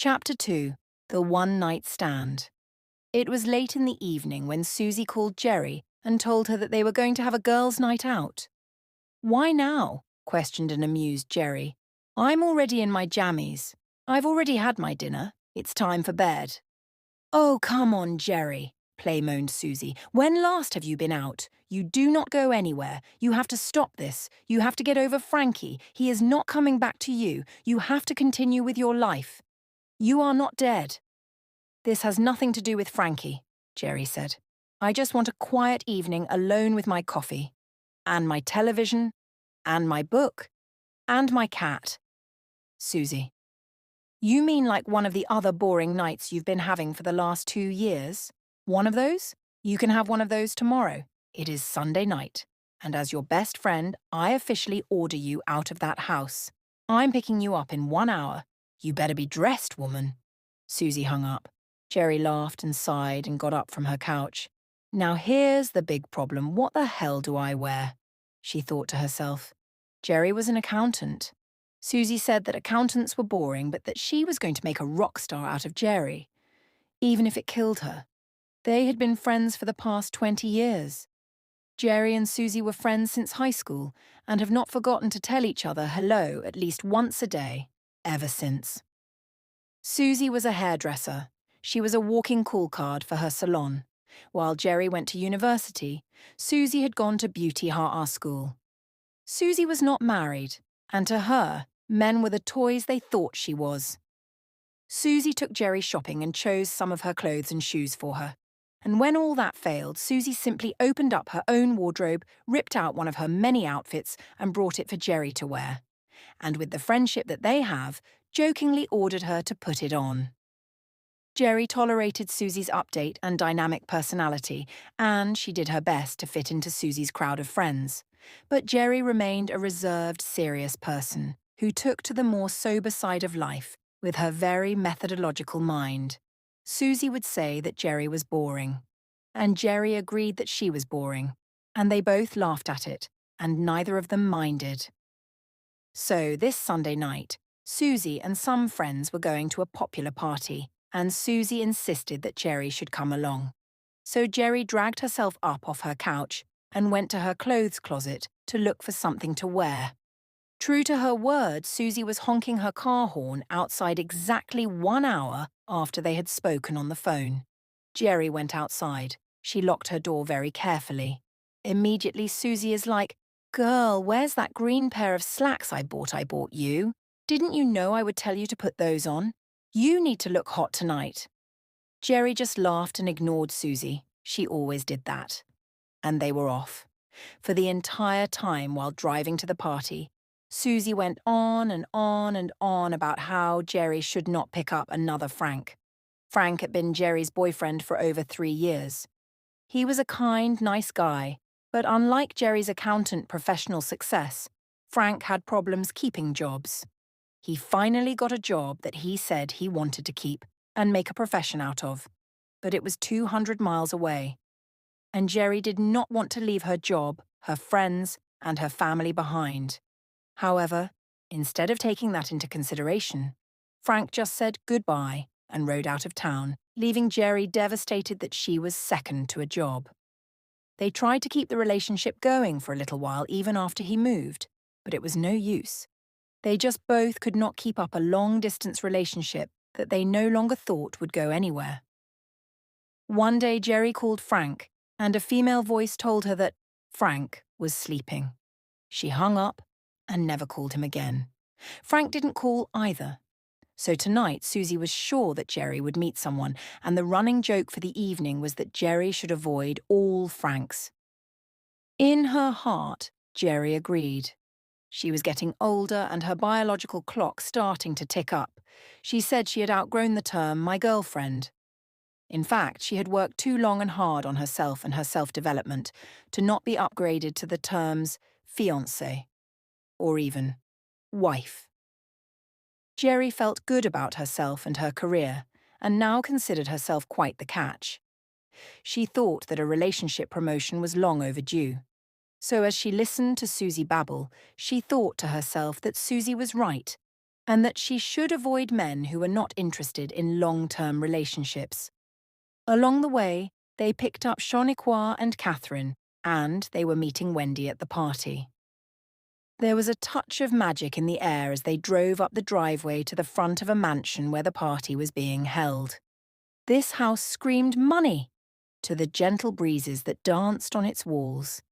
Chapter 2. The One Night Stand. It was late in the evening when Susie called Jerry and told her that they were going to have a girls' night out. "Why now?" questioned an amused Jerry. "I'm already in my jammies. I've already had my dinner. It's time for bed." "Oh, come on, Jerry," Play moaned Susie. "When last have you been out? You do not go anywhere. You have to stop this. You have to get over Frankie. He is not coming back to you. You have to continue with your life. You are not dead." "This has nothing to do with Frankie," Jerry said. "I just want a quiet evening alone with my coffee. And my television. And my book. And my cat." "Susie, you mean like one of the other boring nights you've been having for the last 2 years? One of those? You can have one of those tomorrow. It is Sunday night. And as your best friend, I officially order you out of that house. I'm picking you up in 1 hour. You better be dressed, woman." Susie hung up. Jerry laughed and sighed and got up from her couch. "Now here's the big problem. What the hell do I wear?" she thought to herself. Jerry was an accountant. Susie said that accountants were boring, but that she was going to make a rock star out of Jerry, even if it killed her. They had been friends for the past 20 years. Jerry and Susie were friends since high school and have not forgotten to tell each other hello at least once a day, ever since. Susie was a hairdresser. She was a walking call card for her salon. While Jerry went to university, Susie had gone to beauty art school. Susie was not married, and to her, men were the toys they thought she was. Susie took Jerry shopping and chose some of her clothes and shoes for her. And when all that failed, Susie simply opened up her own wardrobe, ripped out one of her many outfits, and brought it for Jerry to wear. And with the friendship that they have, jokingly ordered her to put it on. Jerry tolerated Susie's update and dynamic personality, and she did her best to fit into Susie's crowd of friends. But Jerry remained a reserved, serious person who took to the more sober side of life with her very methodological mind. Susie would say that Jerry was boring, and Jerry agreed that she was boring, and they both laughed at it, and neither of them minded. So this Sunday night, Susie and some friends were going to a popular party, and Susie insisted that Jerry should come along. So Jerry dragged herself up off her couch and went to her clothes closet to look for something to wear. True to her word, Susie was honking her car horn outside exactly 1 hour after they had spoken on the phone. Jerry went outside. She locked her door very carefully. Immediately, Susie is like, "Girl, where's that green pair of slacks I bought you? Didn't you know I would tell you to put those on? You need to look hot tonight." Jerry just laughed and ignored Susie. She always did that. And they were off. For the entire time while driving to the party, Susie went on and on and on about how Jerry should not pick up another Frank. Frank had been Jerry's boyfriend for over 3 years. He was a kind, nice guy, but unlike Jerry's accountant professional success, Frank had problems keeping jobs. He finally got a job that he said he wanted to keep and make a profession out of, but it was 200 miles away. And Jerry did not want to leave her job, her friends, and her family behind. However, instead of taking that into consideration, Frank just said goodbye and rode out of town, leaving Jerry devastated that she was second to a job. They tried to keep the relationship going for a little while even after he moved, but it was no use. They just both could not keep up a long-distance relationship that they no longer thought would go anywhere. One day Jerry called Frank, and a female voice told her that Frank was sleeping. She hung up and never called him again. Frank didn't call either. So tonight, Susie was sure that Jerry would meet someone, and the running joke for the evening was that Jerry should avoid all Franks. In her heart, Jerry agreed. She was getting older and her biological clock starting to tick up. She said she had outgrown the term "my girlfriend." In fact, she had worked too long and hard on herself and her self-development to not be upgraded to the terms fiancé or even wife. Jerry felt good about herself and her career, and now considered herself quite the catch. She thought that a relationship promotion was long overdue. So as she listened to Susie babble, she thought to herself that Susie was right. and that she should avoid men who were not interested in long-term relationships. Along the way, they picked up Shoniqua and Catherine, and they were meeting Wendy at the party. There was a touch of magic in the air as they drove up the driveway to the front of a mansion where the party was being held. This house screamed money to the gentle breezes that danced on its walls.